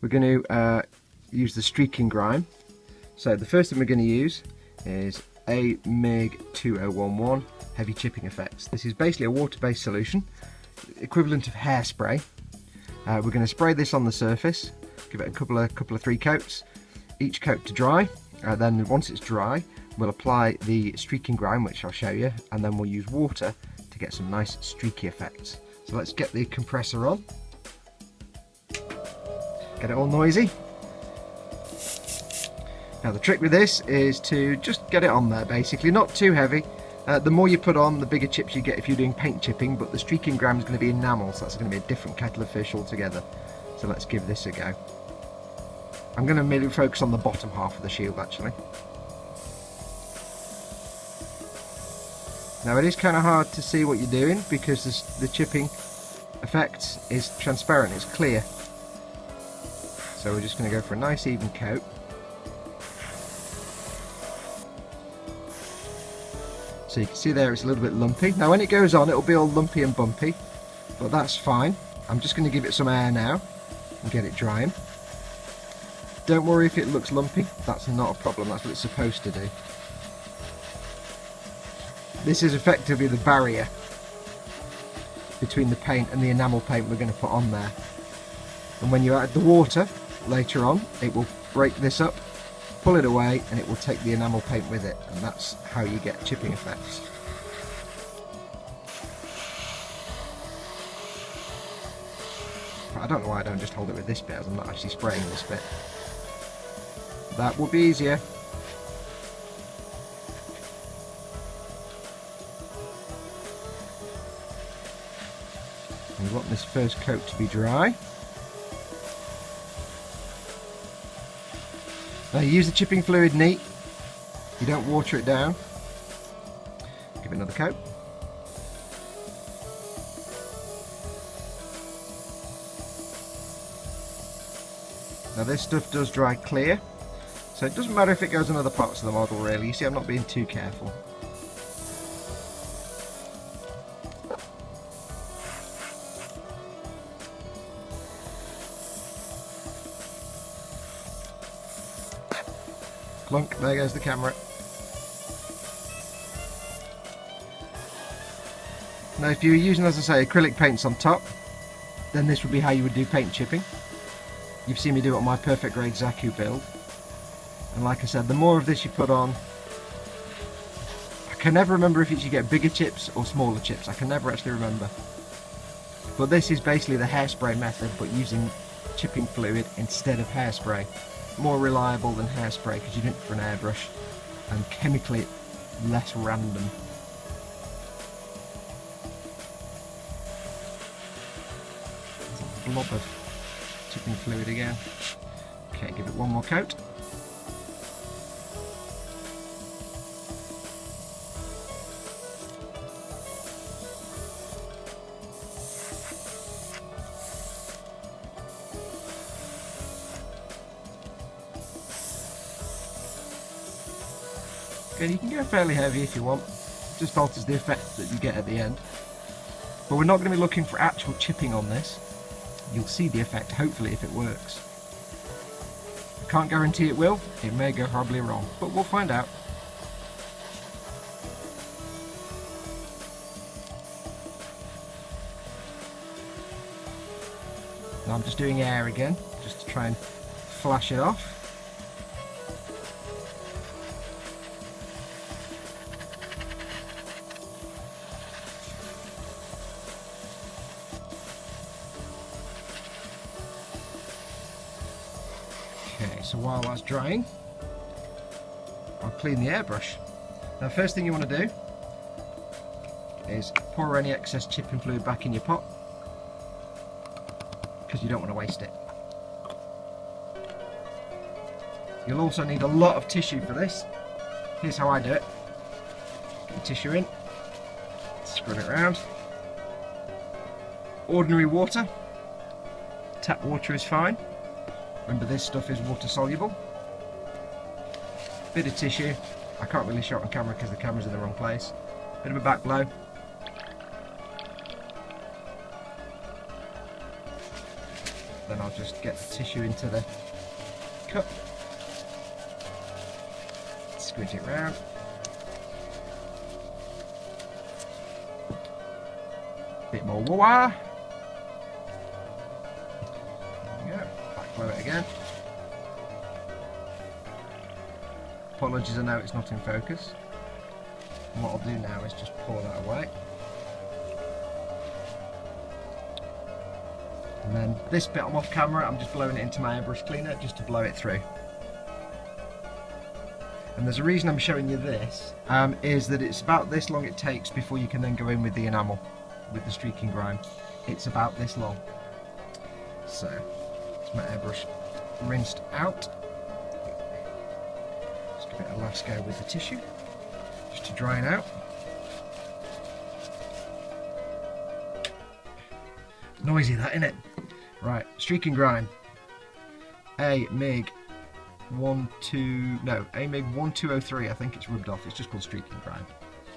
we're going to use the Streaking Grime. So the first thing we're going to use is eModels 2011 Heavy Chipping Effects. This is basically a water-based solution, equivalent of hairspray. We're going to spray this on the surface, give it a couple of 3 coats, each coat to dry. Then once it's dry, we'll apply the Streaking Grime, which I'll show you, and then we'll use water to get some nice streaky effects. So let's get the compressor on. Get it all noisy. Now the trick with this is to just get it on there, basically, not too heavy. The more you put on, the bigger chips you get if you're doing paint chipping, but the Streaking Grime is going to be enamel, so that's going to be a different kettle of fish altogether. So let's give this a go. I'm going to merely focus on the bottom half of the shield, actually. Now it is kind of hard to see what you're doing because the chipping effect is transparent, it's clear. So we're just going to go for a nice even coat. So you can see there it's a little bit lumpy. Now when it goes on it'll be all lumpy and bumpy, but that's fine. I'm just going to give it some air now and get it drying. Don't worry if it looks lumpy, that's not a problem, that's what it's supposed to do. This is effectively the barrier between the paint and the enamel paint we're going to put on there. And when you add the water later on, it will break this up, pull it away, and it will take the enamel paint with it, and that's how you get chipping effects. I don't know why I don't just hold it with this bit, as I'm not actually spraying this bit. That will be easier. We want this first coat to be dry. Now you use the chipping fluid neat, you don't water it down. Give it another coat. Now this stuff does dry clear, so it doesn't matter if it goes in other parts of the model really. You see, I'm not being too careful. Clunk, there goes the camera. Now if you were using, as I say, acrylic paints on top, then this would be how you would do paint chipping. You've seen me do it on my perfect grade Zaku build. And like I said, the more of this you put on, I can never remember if you should get bigger chips or smaller chips. I can never actually remember. But this is basically the hairspray method, but using chipping fluid instead of hairspray. More reliable than hairspray because you're doing it for an airbrush, and chemically less random. There's a blob of chipping fluid again. Okay, give it one more coat. Okay, you can go fairly heavy if you want, just alters the effect that you get at the end. But we're not going to be looking for actual chipping on this. You'll see the effect, hopefully, if it works. I can't guarantee it will, it may go horribly wrong, but we'll find out. Now I'm just doing air again, just to try and flash it off. Okay, so while that's drying, I'll clean the airbrush. Now first thing you want to do is pour any excess chipping fluid back in your pot, because you don't want to waste it. You'll also need a lot of tissue for this. Here's how I do it. Get your tissue in, spread it around. Ordinary water, tap water is fine. Remember, this stuff is water soluble. Bit of tissue. I can't really show it on camera because the camera's in the wrong place. Bit of a back blow. then I'll just get the tissue into the cup, squidge it round. Bit more water. There we go. Backflow it again. Apologies, I know it's not in focus. And what I'll do now is just pour that away. And then this bit I'm off camera, I'm just blowing it into my airbrush cleaner just to blow it through. And there's a reason I'm showing you this, is that it's about this long it takes before you can then go in with the enamel, with the Streaking Grime. It's about this long. So, it's my airbrush rinsed out. Just give it a last go with the tissue, just to dry it out. Noisy that, innit? Right, Streaking Grime. eModels 1203, I think it's rubbed off. It's just called Streaking Grime.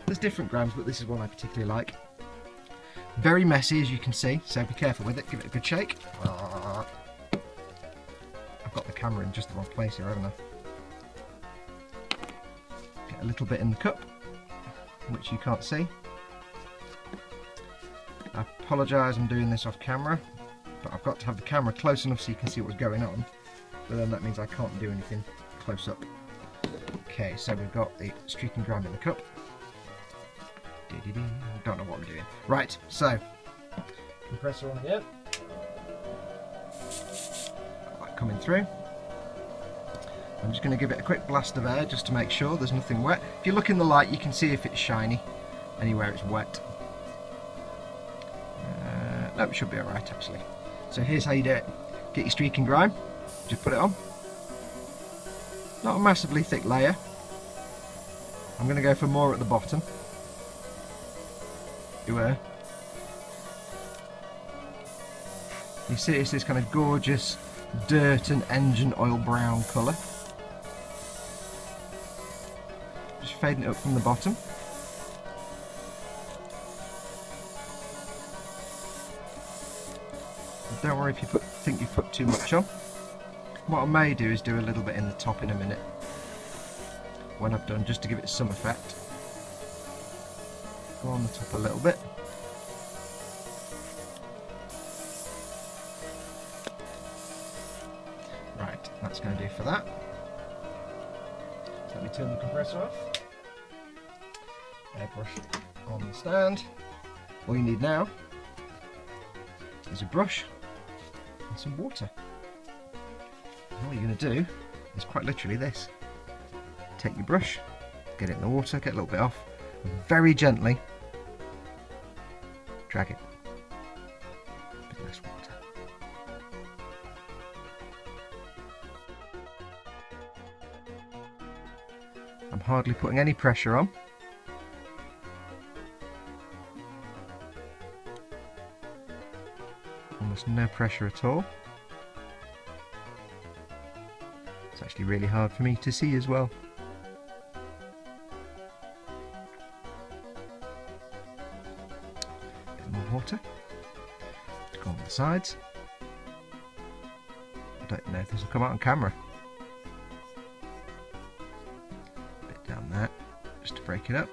There's different grimes, but this is one I particularly like. Very messy, as you can see, so be careful with it. Give it a good shake. I've got the camera in just the wrong place here, haven't I? Get a little bit in the cup, which you can't see. I apologise, I'm doing this off camera, but I've got to have the camera close enough so you can see what's going on, but then that means I can't do anything close up. Okay, so we've got the Streaking Grime in the cup. Don't know what I'm doing. Right, so compressor on again. Got that coming through. I'm just going to give it a quick blast of air just to make sure there's nothing wet. If you look in the light, you can see if it's shiny anywhere it's wet. No, it should be alright actually. So here's how you do it. Get your Streaking Grime, just put it on. Not a massively thick layer. I'm going to go for more at the bottom. You see it's this kind of gorgeous dirt and engine oil brown colour. Just fading it up from the bottom. Don't worry if you think you've put too much on. What I may do is do a little bit in the top in a minute when I've done, just to give it some effect. Go on the top a little bit. Right, that's going to do for that. So let me turn the compressor off. Airbrush on the stand. All you need now is a brush and some water. And all you're going to do is quite literally this. Take your brush, get it in the water, get a little bit off, and very gently drag it. A bit less water. I'm hardly putting any pressure on. Almost no pressure at all. It's actually really hard for me to see as well. Bit more water to go on the sides. I don't know if this will come out on camera. Bit down there, just to break it up.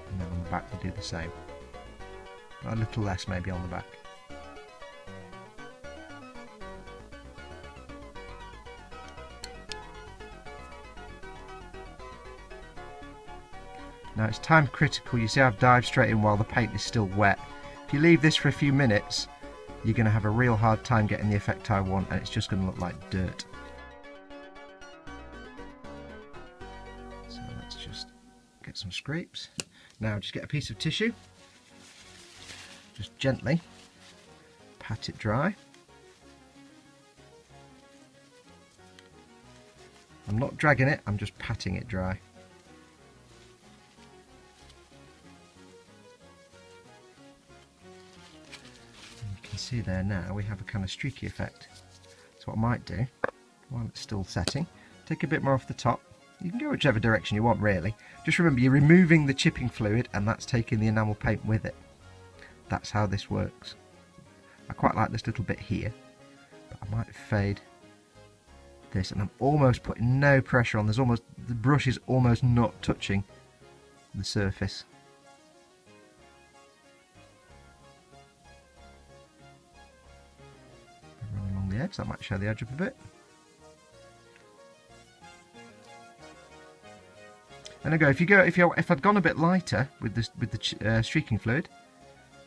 And then on the back we'll do the same. But a little less maybe on the back. Now it's time critical. You see I've dived straight in while the paint is still wet. If you leave this for a few minutes, you're going to have a real hard time getting the effect I want, and it's just going to look like dirt. So let's just get some scrapes. Now just get a piece of tissue, just gently pat it dry. I'm not dragging it, I'm just patting it dry. See there now we have a kind of streaky effect. So what I might do while it's still setting, take a bit more off the top You can go whichever direction you want, really. Just remember, you're removing the chipping fluid, and that's taking the enamel paint with it. That's how this works. I quite like this little bit here, but I might fade this, and I'm almost putting no pressure on. The brush is almost not touching the surface. Run along the edge, that might show the edge up a bit. And if I'd gone a bit lighter with the streaking fluid,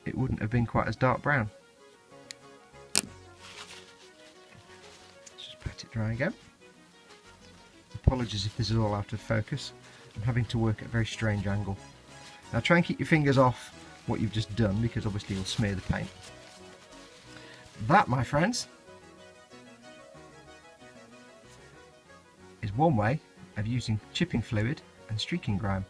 it wouldn't have been quite as dark brown. Let's just pat it dry again. Apologies if this is all out of focus. I'm having to work at a very strange angle. Now try and keep your fingers off what you've just done, because obviously you'll smear the paint. That, my friends, is one way of using chipping fluid and streaking grime.